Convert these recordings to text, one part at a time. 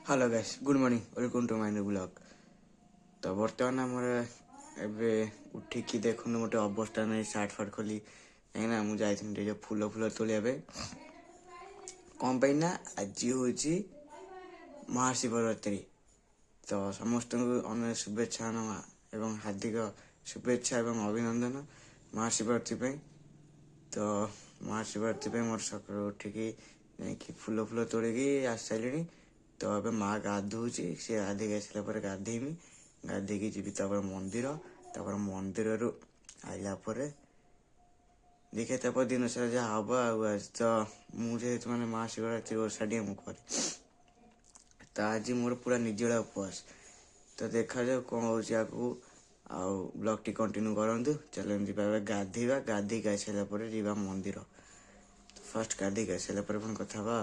Hello guys good morning welcome to my new blog. तो बर्तमान आमर एबे उठिकी देखुन गोटे अवस्था नहीं सार्ट फार्ट खोली कहीं मुझे जो फूल फूल तोलिया कौन पाई ना आज हूँ महाशिवरात्रि। तो समस्त अनेक शुभेच्छा एवं हार्दिक शुभेच्छा एवं अभिनंदन महाशिवरात्रि। तो महाशिवरात्रि मोर सकाल उठिकी फूल फूल तोड़िकी आस सारे। तो अब माँ गाधोची सी गाधे आसला गाधेमी गाधे जी मंदिर मंदिर रू आइला देखे दिन सारा जहाँ हम आज तो मुझे मैंने महाशिवरात्रि ओषाटी मुझे तो आज मोर पूरा निर्जला उपवास। तो देखा जाऊ कौन हो ब्लॉग टी कंटिन्यू करूँ। चलो जी गाधेवा गाधे आई सारा जा मंदिर। फर्स्ट गाधे आई सारा कथा।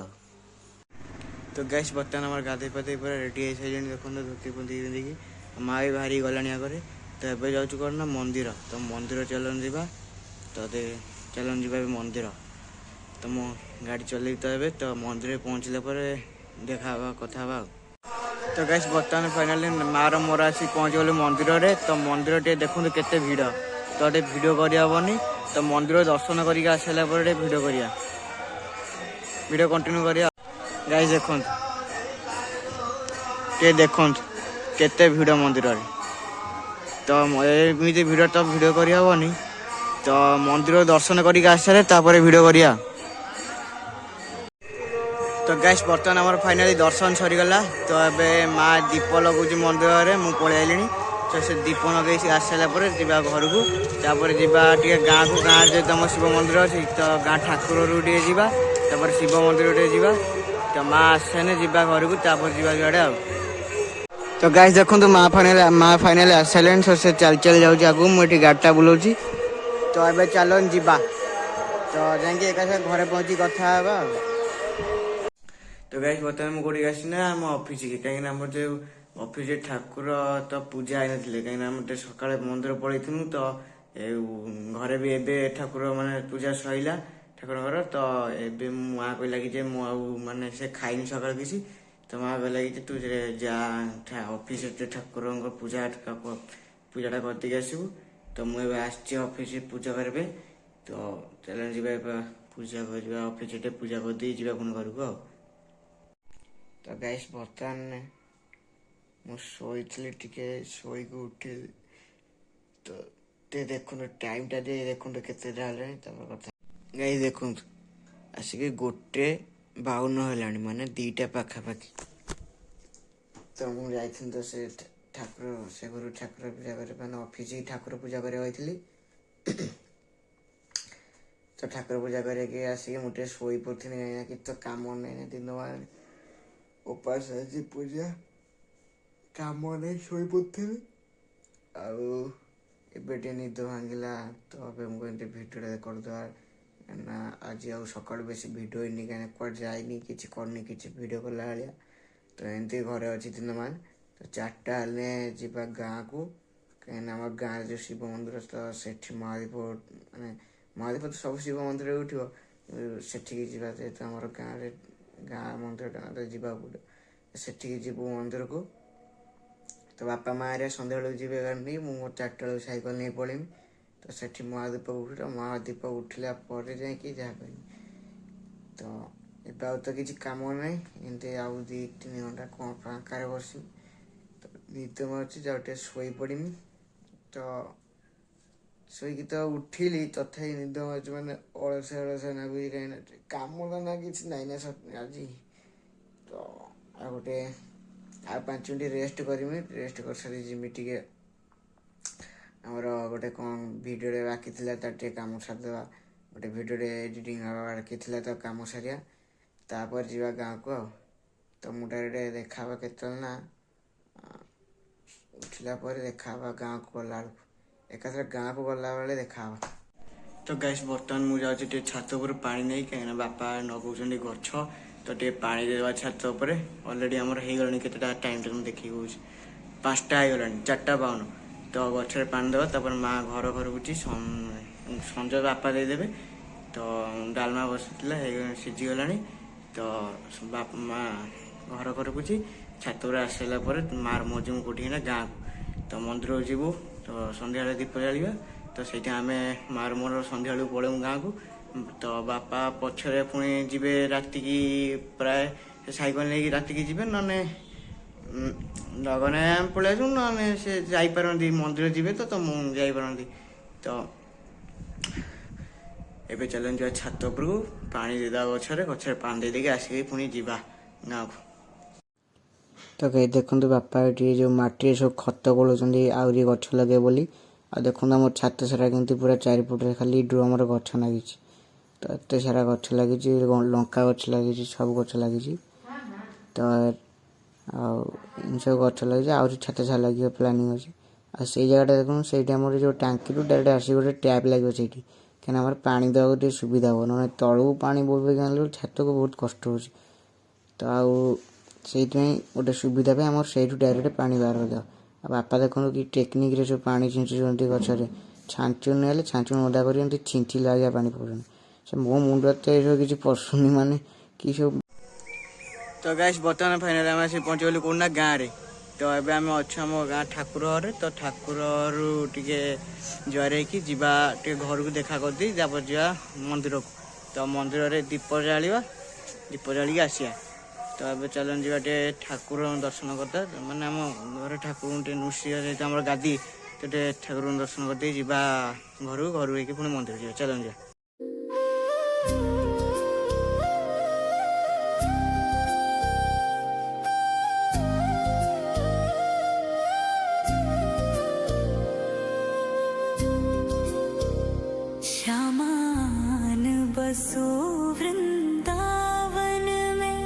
तो गैस बर्तमान आम गाधे पाधे पूरा रेडी हो सारे देखो धोती पिंधि पिंधिकी माँ भी बाहरी गला आगे। तो ये जाऊँ कौन ना मंदिर। तो मंदिर चलन जा तो चलन जा मंदिर। तो मो गाड़ी चल तो मंदिर पहुँचला देखा कथा। तो गैस बर्तमान फाइनाली माँ मोर आसी पहुँच गलु मंदिर रे। तो मंदिर टे देखते केते भिड़ तो भिडियो करनी। तो मंदिर दर्शन करके आसारा भिडियो करिया भिडियो कंटिन्यू करिया। गाइस देखो केते भिड़ मंदिर रे। तो एमती भिड़ तो भिडियो करनी। तो मंदिर दर्शन करके आसारे भिडियो करिया। तो गैस बर्तमान आम फाइनाली दर्शन सरीगला। तो ये माँ दीप लगुच मंदिर में मुझे पलि आइली। तो से दीप लगे आस सारापर जा घर को तापर जा गाँ को गाँ जो तुम शिव मंदिर अच्छी तो गाँ ठाकुर जापर शिव मंदिर जा। तो माँ आसने जा घर को तापर जा जुआड़े आ। तो गाइस देखो माँ फाइनाली आस सारे। तो से चल चल जाऊँ आगू मुझे गाड़ीटा बुलाऊँ। तो ये चलन जा तो जाकि एक घरे पहुँची कथा। तो गाइस बर्तमान मुझे आसना आम ऑफिस की कहीं आम जो ऑफिस ठाकुर तो पूजा आई ना कहीं सका मंदिर पलू। तो घरे भी एबे ठाकुर माने पूजा सईला ठाकुर। तो एबे माँ कहला कि माने से खाई सका किसी। तो माँ कहला कि तू जा ऑफिस ठाकुर पूजाटा करके आसबू। तो मुझे आसी ऑफिस पूजा करबे। तो चल जा पूजा कर ऑफिस पूजा कर दी जा पुणी घर को। तो गाइस बर्तमान मुझे शोक उठी। तो देखो टाइम टा देखो केते कथा। गाइस देखो आसिक 1:52 है माने 2टा पाखापाखि। तो मुझे तो से ठाकुर से घर ठाकुर पूजा कर ऑफिस ठाकुर पूजा करी। तो ठाकुर पूजा करके आसिक मुझे शोई पड़ी कहीं कि तो कम नहीं दिन मान उपास आज पूजा कम नहीं शोई पड़ी आटे निद भांगला। तो अब मुझे भिडियो करदे ना आज सका बेस भिड होनी कहीं कौन जाइनी कि करनी कि भिड कला भाया। तो एमती घरे अच्छी दिन मान। तो 4टा जा गाँ को कहीं आम गाँव जो शिव मंदिर तो से महादीप मानने महादीप तो सब शिव मंदिर उठो से जेहतु आम गाँव मंदिर जावा पड़े से जीवु मंदिर को। तो बापा माँ सन्ध्या बेलू जी गाड़ी मुझे 4टा बेलू सैकल नहीं पलमी। तो से महादीप महादीप उठला जाकि जहाँ करी। तो एवं तो किसी कम ना एमती आउ 2-3 घंटा कौन फाँकार बस। तो निद मार्च जाटे शोई पड़मी। तो शोक तो उठिली तथा निद मार्च मैंने अलसा अलसा लगुच कहीं कम तो ना कि ना आज। तो आ गोटे 5 मिनट रेस्ट करमी रेस्ट कर सारी जिमी टे आमर गोटे कौन भिडियो बाकी टे कम सारिदेवा। गोटे भिडियो एडिटिंग बाकी तो कम सारिया तापर जा गाँव को। तो मुझे देखा केत ना उठला देखा गाँव को गला एका गाँव को गला बेले देखा। तो गैस बर्तमान मुझे छात पर पा नहीं कहीं बापा नगौन गछ। तो टे पानी देवा छात पर अलरेडी आमर हो गला के टाइम टा देखिए कौन 5टा हो गला 4:52। तो गचर पानी देवा तापर माँ घर घर बुझी संज बापा देदेवे। तो डालमा बसला सीझीगला। तो बापा माँ ଘର କରୁଛି ଛାତ ଉପରେ ଆସିଲା ପରେ ମାର ମୋ ଯିବୁ କୋଉଠିକିନା ଗାଁକୁ ତ ମନ୍ଦିରକୁ ଯିବୁ ତ ସନ୍ଧ୍ୟାବେଳେ ଦୀପ ଜାଳିବା ତ ସେଇଠି ଆମେ ମାର ମୋର ସନ୍ଧ୍ୟାବେଳକୁ ପଳେଇବୁ ଗାଁକୁ ତ ବାପା ପଛରେ ପୁଣି ଯିବେ ରାତିକି ପ୍ରାୟ ସାଇକେଲ ନେଇକି ରାତିକି ଯିବେ ନହେଲେ ନଗନେ ଆମେ ପଳେଇ ଆସିବୁ ନହେଲେ ସେ ଯାଇପାରନ୍ତି ମନ୍ଦିର ଯିବେ ତ ମୁଁ ଯାଇପାରନ୍ତି ତ ଏବେ ଚାଲନ୍ତୁ ଯିବା ଛାତ ଉପରକୁ ପାଣି ଦେଇଦେବା ଗଛରେ ପାଣି ଦେଇଦେଇକି ଆସିକି ପୁଣି ଯିବା ଗାଁକୁ। ତ କେହି ଦେଖନ୍ତୁ ବାପା ଏଠି ଯେଉଁ ମାଟିରେ ସବୁ ଖତ ଗୋଳଉଛନ୍ତି ଆହୁରି ଗଛ ଲଗେଇବେ ବୋଲି। ଆଉ ଦେଖନ୍ତୁ ଆମର ଛାତ ସାରା କେମିତି ପୁରା ଚାରିପଟରେ ଖାଲି ଡ୍ରମର ଗଛ ଲାଗିଛି। ତ ଏତେ ସାରା ଗଛ ଲାଗିଛି, ଲଙ୍କା ଗଛ ଲାଗିଛି, ସବୁ ଗଛ ଲାଗିଛି। ତ ଆଉ ଏମିତି ସବୁ ଗଛ ଲାଗିଛି, ଆହୁରି ଛାତ ସାରା ଲାଗିବ ପ୍ଲାନିଂ ଅଛି। ଆଉ ସେଇ ଜାଗାଟା ଦେଖନ୍ତୁ ସେଇଠି ଆମର ଯେଉଁ ଟାଙ୍କିରୁ ଡାଇରେକ୍ଟ ଆସିକି ଗୋଟେ ଟ୍ୟାପ୍ ଲାଗିବ ସେଇଠି, କାହିଁକିନା ଆମର ପାଣି ଦେବାକୁ ଟିକେ ସୁବିଧା ହେବ, ନହେଲେ ତଳକୁ ପାଣି ବୋହିକି ଆଣିଲେ ଛାତକୁ ବହୁତ କଷ୍ଟ ହେଉଛି। ତ ଆଉ ସେଇଥିପାଇଁ ଗୋଟେ ସୁବିଧା ପାଇଁ ଆମର ସେଇଠୁ ଡାଇରେକ୍ଟ ପାଣି ବାହାର କରିଦେବା। ଆଉ ବାପା ଦେଖନ୍ତୁ କି ଟେକ୍ନିକ୍ରେ ସବୁ ପାଣି ଛିଞ୍ଚୁଛନ୍ତି ଗଛରେ, ଛାଞ୍ଚୁଣି ନେଲେ ଛାଞ୍ଚୁଣି ଓଦା କରି ଏମିତି ଛିଞ୍ଚିଲା ଭଳିଆ ପାଣି ପକାଉଛନ୍ତି। ସେ ମୋ ମୁଣ୍ଡରେ ତ ଏସବୁ କିଛି ପଶୁନି ମାନେ କି ସବୁ। ତ ଗାଇସ୍ ବର୍ତ୍ତମାନ ଫାଇନାଲି ଆମେ ଆସି ପହଞ୍ଚିଗଲୁ କୋଉନା ଗାଁରେ। ତ ଏବେ ଆମେ ଅଛୁ ଆମ ଗାଁ ଠାକୁର ଘରେ। ତ ଠାକୁର ଘରୁ ଟିକେ ଜୁହାର ହେଇକି ଯିବା ଟିକେ ଘରକୁ ଦେଖା କରିଦେଇ ତାପରେ ଯିବା ମନ୍ଦିରକୁ। ତ ମନ୍ଦିରରେ ଦୀପ ଜାଳିକି ଆସିବା। ତ ଏବେ ଚାଲନ୍ତୁ ଯିବା ଟିକେ ଠାକୁରଙ୍କୁ ଦର୍ଶନ କରିଦେବା, ମାନେ ଆମ ଘରେ ଠାକୁରଙ୍କୁ ଟିକେ ନୃସିଂହ ଯେହେତୁ ଆମର ଗାଦି, ତ ଟିକେ ଠାକୁରଙ୍କୁ ଦର୍ଶନ କରିଦେଇ ଯିବା ଘରୁ ହେଇକି ପୁଣି ମନ୍ଦିର ଯିବା। ଚାଲନ୍ତୁ ଯିବା। श्यामान बसो वृंदावन में,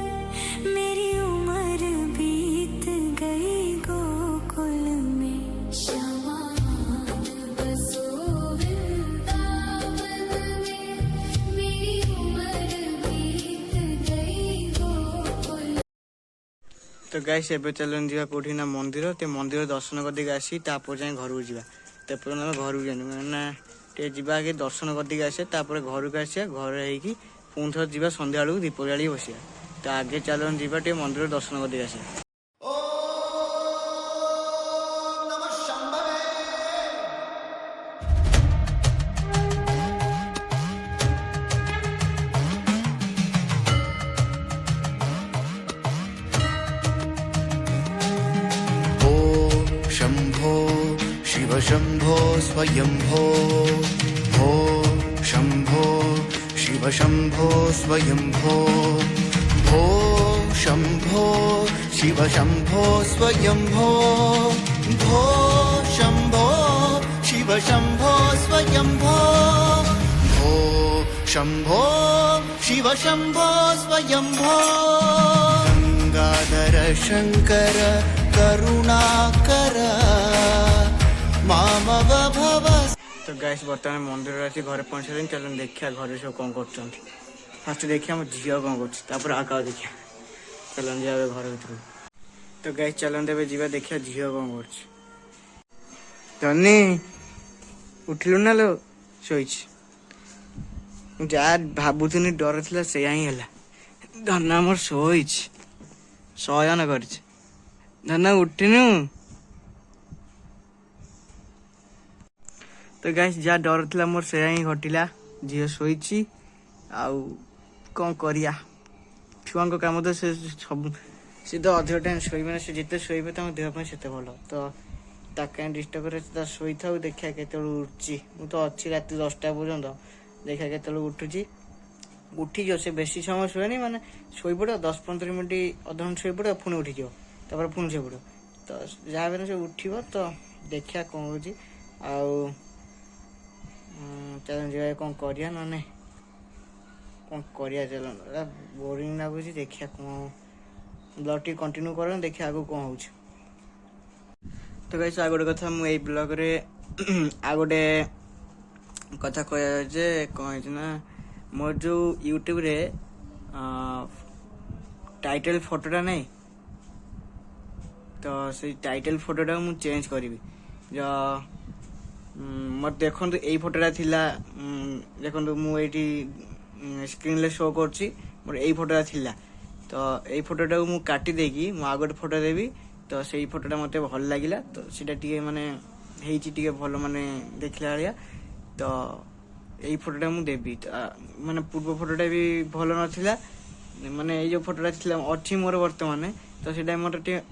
मेरी उम्र बीत गई गोकुल में। श्यामान बसो वृंदावन में, मेरी उम्र बीत गई गोकुल। तो गाइस ଏବେ ଚାଲନ୍ତୁ ଯିବା କୋଉଠି ନା ମନ୍ଦିର। ते ମନ୍ଦିର ଦର୍ଶନ କରିଦେଇକି ଆସି ତାପରେ ଯାଇ ଘରକୁ ଯିବା। ତାପରେ ଆମେ ଘରକୁ ଯାଆନ୍ତୁ ମାନେ ଟିକେ ଯିବା ଆଗେ ଦର୍ଶନ କରିଦେଇକି ଆସିବା, ତାପରେ ଘରକୁ ଆସିବା। ଘରେ ହେଇକି ପୁଣି ଥରେ ଯିବା ସନ୍ଧ୍ୟାବେଳକୁ ଦୀପ ଜାଳି ବସିବା। ତ ଆଗେ ଚାଲନ୍ତୁ ଯିବା ଟିକେ ମନ୍ଦିର ଦର୍ଶନ କରିଦେଇକି ଆସିବା। शंभो शिव शंभो स्वयंभो, हो शंभो शिव शंभो स्वयंभो, हो शंभो शिव शंभो स्वयंभो, हो शंभो शिव शंभो स्वयंभो, हो शंभो शिव शंभो स्वयंभो। गंगाधर शंकर करुणाकर मामव भव। तो गाइस ବର୍ତ୍ତମାନ ମନ୍ଦିରରେ ଆସି ଘରେ ପହଞ୍ଚିଲେଣି। ଚାଲନ୍ତୁ ଦେଖିବା ଘରେ ସବୁ କ'ଣ କରୁଛନ୍ତି। ଫାର୍ଷ୍ଟ ଦେଖିବା ଆମ ଝିଅ କ'ଣ କରୁଛି, ତାପରେ ଆଉ କାହା ଦେଖିବା। ଚାଲନ୍ତୁ ଯିବା ଏବେ ଘର ଭିତରକୁ। ତ ଗାଇସ୍ ଚାଲନ୍ତୁ ଏବେ ଯିବା ଦେଖିବା ଝିଅ କ'ଣ କରୁଛି। ଧନି ଉଠିଲୁ ନା ଲୋ? ଶୋଇଛି। ମୁଁ ଯାହା ଭାବୁଥିଲି ଡର ଥିଲା ସେଇଆ ହିଁ ହେଲା। ଧନ ଆମର ଶୋଇଛି, ଶୟନ କରିଛି। ଧନ ଉଠିନୁ? ତ ଗାଇସ୍ ଯାହା ଡର ଥିଲା ମୋର ସେଇଆ ହିଁ ଘଟିଲା। ଝିଅ ଶୋଇଛି, ଆଉ କ'ଣ କରିବା, ଛୁଆଙ୍କ କାମ ତ ସେ ସବୁ, ସେ ତ ଅଧିକ ଟାଇମ୍ ଶୋଇବେ ନା। ସେ ଯେତେ ଶୋଇବେ ତାଙ୍କ ଦେହ ପାଇଁ ସେତେ ଭଲ। ତ ତାକୁ କାହିଁ ଡିଷ୍ଟର୍ବ କରିବା, ସେ ତା ଶୋଇଥାଉ। ଦେଖିବା କେତେବେଳକୁ ଉଠୁଛି। ମୁଁ ତ ଅଛି ରାତି 10ଟା ପର୍ଯ୍ୟନ୍ତ, ଦେଖିବା କେତେବେଳକୁ ଉଠୁଛି। ଉଠିଯିବ, ସେ ବେଶୀ ସମୟ ଶୁଏନି, ମାନେ ଶୋଇପଡ଼ିବ 10-15 ମିନିଟ୍ ଅଧଘଣ୍ଟେ ଶୋଇପଡ଼ିବ, ପୁଣି ଉଠିଯିବ, ତାପରେ ପୁଣି ଶୋଇପଡ଼ିବ। ତ ଯାହା ବି ସେ ଉଠିବ, ତ ଦେଖିବା କ'ଣ ହେଉଛି। ଆଉ ଚାଲନ୍ତୁ ଯିବା କ'ଣ କରିବା, ନହେଲେ କ'ଣ କରିବା। ଚାଲନ୍ତୁ, ବୋରିଂ ଲାଗୁଛି। ଦେଖିବା କ'ଣ ବ୍ଲଗ୍ ଟିକେ କଣ୍ଟିନ୍ୟୁ କର, ଦେଖିବା ଆଗକୁ କ'ଣ ହେଉଛି। ତ ଗାଇସ୍ ଆଉ ଗୋଟେ କଥା, ମୁଁ ଏଇ ବ୍ଲଗ୍ରେ ଆଉ ଗୋଟେ କଥା କହିବା ଯେ କ'ଣ ହେଇଛି ନା, ମୋର ଯେଉଁ ୟୁଟ୍ୟୁବରେ ଟାଇଟେଲ୍ ଫଟୋଟା ନାହିଁ, ତ ସେଇ ଟାଇଟେଲ୍ ଫଟୋଟା ମୁଁ ଚେଞ୍ଜ କରିବି। ମୋର ଦେଖନ୍ତୁ ଏଇ ଫଟୋଟା ଥିଲା, ଦେଖନ୍ତୁ ମୁଁ ଏଇଠି ସ୍କ୍ରିନ୍ରେ ଶୋ କରୁଛି, ମୋର ଏଇ ଫଟୋଟା ଥିଲା। ତ ତ ଏଇ ଫଟୋଟାକୁ ମୁଁ କାଟି ଦେଇକି ମୁଁ ଆଉ ଗୋଟେ ଫଟୋ ଦେବି। ତ ସେଇ ଫଟୋଟା ମୋତେ ଭଲ ଲାଗିଲା, ତ ସେଇଟା ଟିକେ ମାନେ ହେଇଛି ଟିକେ ଭଲ ମାନେ ଦେଖିଲା ଭଳିଆ। ତ ଏଇ ଫଟୋଟା ମୁଁ ଦେବି। ମାନେ ପୂର୍ବ ଫଟୋଟା ବି ଭଲ ନଥିଲା, ମାନେ ଏଇ ଯେଉଁ ଫଟୋଟା ଥିଲା ଅଛି ମୋର ବର୍ତ୍ତମାନ, ତ ସେଇଟା ମୋର ଟିକେ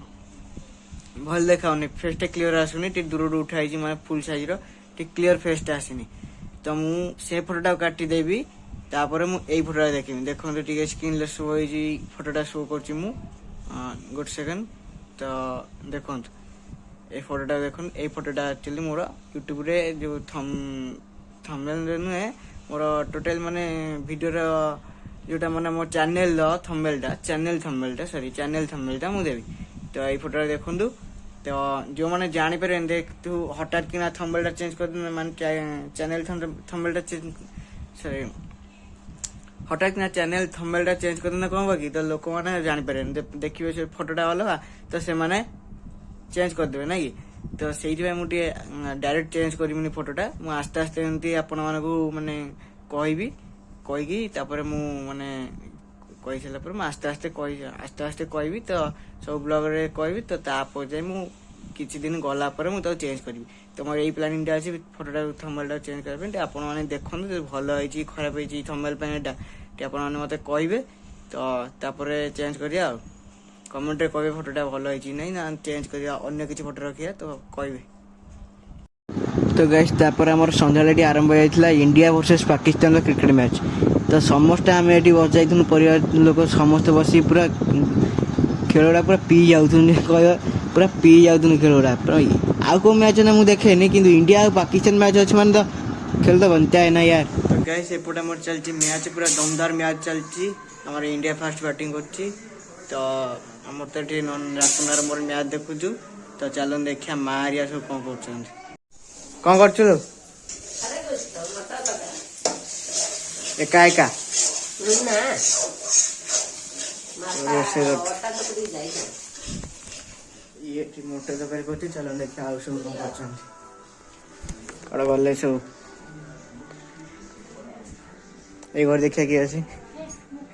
ଭଲ ଦେଖାଉନି, ଫେସ୍ଟା କ୍ଲିୟର ଆସୁନି, ଟିକେ ଦୂରରୁ ଉଠା ହେଇଛି ମାନେ ଫୁଲ୍ ସାଇଜ୍ର, ଟିକେ କ୍ଲିୟର ଫେସ୍ଟା ଆସିନି। ତ ମୁଁ ସେ ଫଟୋଟାକୁ କାଟିଦେବି, ତାପରେ ମୁଁ ଏଇ ଫଟୋଟା ଦେଖିବି। ଦେଖନ୍ତୁ ଟିକେ ସ୍କ୍ରିନ୍ରେ ଶୋ ହେଇଛି, ଫଟୋଟା ଶୋ କରୁଛି ମୁଁ, ଗୋଟେ ସେକେଣ୍ଡ। ତ ଦେଖନ୍ତୁ এই ফটোটা দেখুন, এই ফটোটা আক্চুয়ালি মোর यूट्यूब जो थंबनेल नुहे मोर टोटाल माने वीडियो जोटा माने मोर चैनल थंबनेलटा सॉरी चैनल थंबनेलटा मु देबी। तो ये फोटो देखंतु, तो जो माने जानि पारे देख तू हठात किना थंबनेलटा चेंज कर माने चैनल थंबनेलटा सॉरी हठात किना चैनल थंबनेलटा चेंज कर देना कौन बाकी, तो लोक माने जानि पारे देखिबे से फोटोटा अलग, तो से माने चेंज करदेवे ना कि। तो से मुझे डायरेक्ट चेंज करी फोटोटा मुझे आस्ते आस्ते एमती आपण मानू माने कहीकि तापर मु माने कही सारा पर आस्ते आस्ते कहबी। तो सब ब्लॉग रे कहबी, तो तापर जाए मु किछि दिन गला पर मु तो चेंज करी। तो मोर यही प्लानिंग अछि फोटोटा थंबनेलटा चेंज करबे। आपण माने देखन भलो होईची खराब होईची थंबनेल पे एटा आपण माने मते कहबे, तो तापर चेंज करिया। कमेंट रे कहबे फोटोटा भलो होईची नहीं ना चेंज करिया, अन्य किछि फोटो रखिया तो कहबे। तो गाइस तापर हमर संध्यालेटी आरंभ होइतला इंडिया वर्सेस पाकिस्तान रो क्रिकेट मैच। तो समस्त आमे एटी बजाइथुन परिवार लोक समस्त बसी पूरा खेलड़ा पूरा पी जाउथुन, कह पूरा पी जाउथुन खेलड़ा। आउ को मैच ना मु देखेनी, किंतु इंडिया और पाकिस्तान मैच अछि माने तो खेल तो बनता है ना यार। तो गाइस एपटे मोर चलची मैच, पूरा दमदार मैच चलची। हमर इंडिया फास्ट बैटिंग करची, तो हमर तो ठी रातनार मोर मैच देखुछु। तो चलो देखिया मारिया सब कोन करछन, कोन करछु लो एका एका ये मोटे तरकारी करती। चलो देखिए आउ सब कौन कर गले सब ये घर देखिए किए अच्छी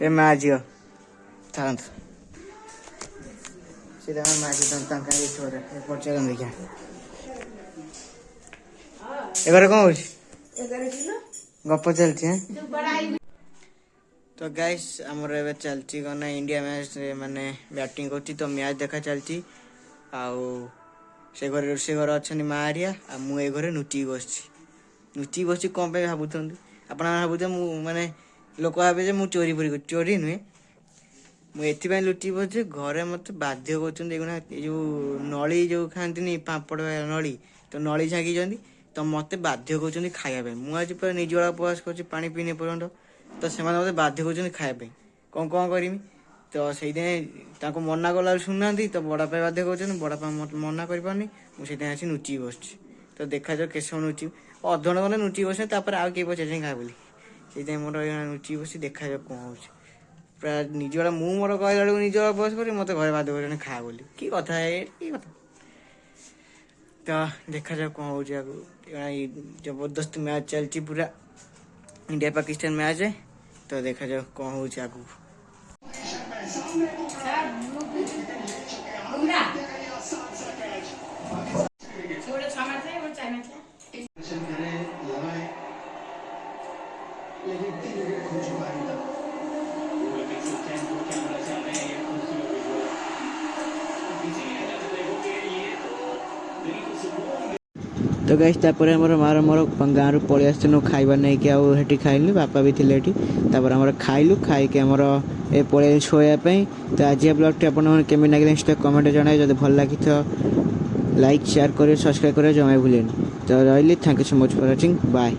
ए माँ झील था सीधा माँ झी छोड़े चल देखिए ए घर कौन हो गप चलती है। तो गाइस आमर ए चलती कौन इंडिया मैच माने बैटिंग करती, तो मैच देखा चलती। आउ से घर अच्छा मारिया आ मु ए घरे नुची बस कौन पे भावुं आप भावुते माने लोक भावे मुझे चोरी पूरी चोरी नुहे मुझे लुचि बस घरे मत बाध्य कर जो नली जो खाती पापड़ नली, तो नली झाँकी तो मत बाध्य कर खायापी। मुझे पूरा निर्जला उपवास कर पानी पीने पर्यंत, तो से मत बाध्य कर खायापी कौन कौन करमी। तो से मना कला शुणुना, तो बड़ापा बाध्य कर बड़ापा मना कर मुझे आसी नुची बस। तो देखा जाओ के समय नुची अधघंटा खंडे नुची बस, आउ किए पचार खा बोली से मोर नुची बस देखा जाओ कौन हो पूरा निजला मु मोर कहला बेलू निजला बस कर मत घर बाध्य कर खा बोली कि कथा है कि कथा। तो देखा जाओ कौन हो जबरदस्त मैच चलती पूरा इंडिया पाकिस्तान मैच है। तो देखा जाओ कौन हो आगू। तो गाइस तापर मार मोर गाँव रू पलि आसनु खाइबा नहीं कि आठी खाइलु बापा भी थे खाइलु खाई ए पलि शोयापी। तो आज ब्लॉग केमी लगे कमेंट जन जब भल लगी तो लाइक शेयर कर सब्सक्राइब कर जमा भूलें। तो रही thank you so much for watching, bye.